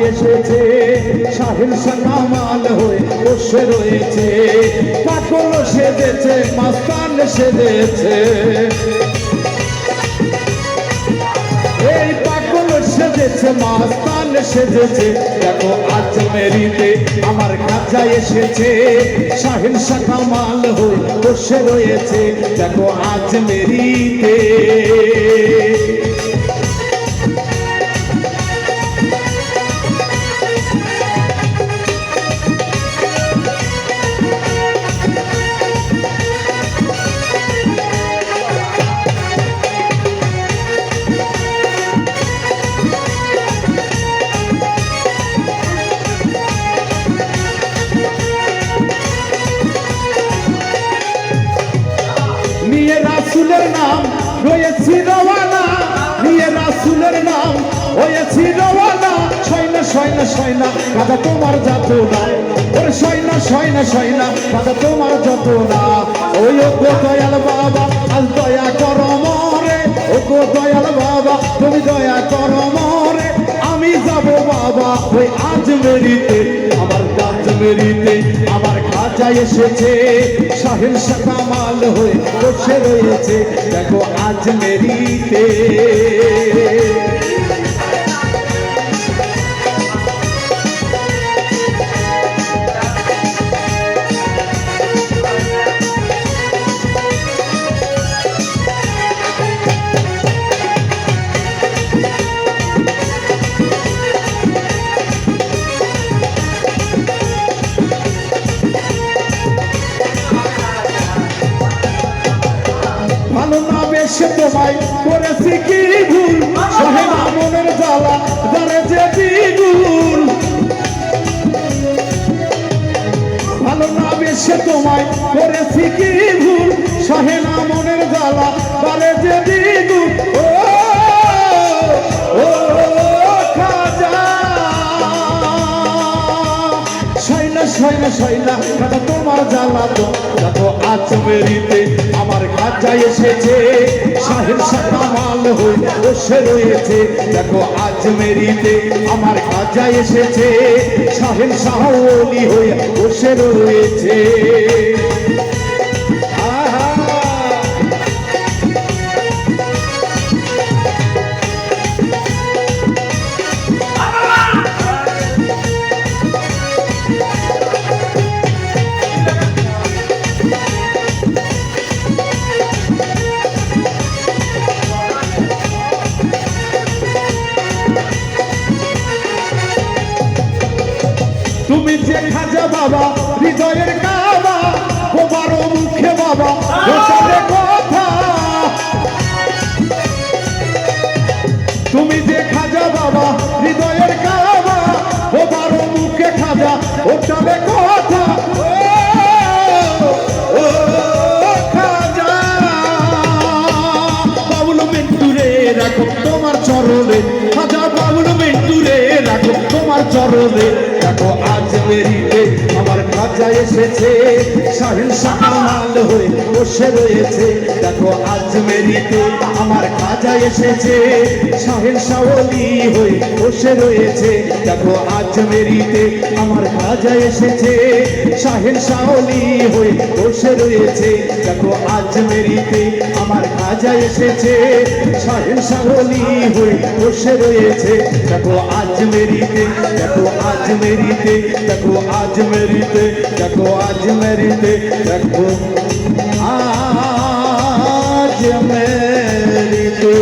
এসেছে, সাহিল কামাল হয়ে বসে রয়েছে, পাগল সেজেছে, মাস্তান সেজেছে, এই পাগল সেজেছে, মাস্তান সেজেছে। দেখো আজমেরিতে আমার খাজা এসেছে, সাহিল কামাল হয়ে বসে রয়েছে, দেখো আজমেরিতে। নিয়ে রাসূলের নাম হয়েছি রওয়ানা, নিয়ে রাসূলের নাম হয়েছি রওয়ানা, সয়না সয়না সয়না কাদা তোমার যত না, ওরে সয়না সয়না সয়না কাদা তোমার যত না। ওই ও গো দয়াল বাবা আজ দয়া করো মরে, ও গো দয়াল বাবা তুমি দয়া করো মরে, আমি যাব বাবা ওই আজমেরিতে, আমার আজমেরিতে আমার খাজা এসেছে, সাহিল কামাল হয়ে বসে রয়েছে, দেখো আজমেরিতে। ভালো না বেশে তোমায় করেছি কি ভুল, সহে না মনের জ্বালা জানে যে দ্বিগুণ। ভালো না বেশে তোমায় করেছি কি ভুল, সহে না মনের জ্বালা জানে যে দ্বিগুণ। ও ও খাজা সয়না সয়না সয়না কাদা তোমার জ্বালা তো, দেখো আজমেরিতে আমার খাজা এসেছে, সাহিল কামাল হয়ে বসে রয়েছে, দেখো আজমেরিতে আমার খাজা এসেছে, সাহিল শাহওয়ালি হয়ে বসে রয়েছে। তুমি যে খাজা বাবা হৃদয়ের কাবা, তোমার মুখে বাবা ওটারে কথা, তুমি যে খাজা বাবা হৃদয়ের কাবা, তোমার মুখে খাজা ওটারে কথা। ও খাজা বাবুল মিন্টুরে রাখো তোমার চরণে, খাজা বাবুল মিন্টুরে রাখো তোমার চরণে, দেখো আজমেরিতে আমার খাজা এসেছে, সাহিল কামাল হয়ে বসে রয়েছে, দেখো আজমেরিতে আমার খাজা এসেছে, সাহিল শাহওয়ালি হয়ে বসে রয়েছে, দেখো আজমেরিতে আমার খাজা এসেছে, সাহিল শাহওয়ালি হয়ে বসে রয়েছে, দেখো আজমেরিতে আমার খাজা এসেছে, সাহিল শাহওয়ালি হয়ে বসে রয়েছে, দেখো আজমেরিতে, দেখো আজমেরিতে, দেখো আজমেরিতে, দেখো আজমেরিতে, দেখো আজমেরিতে।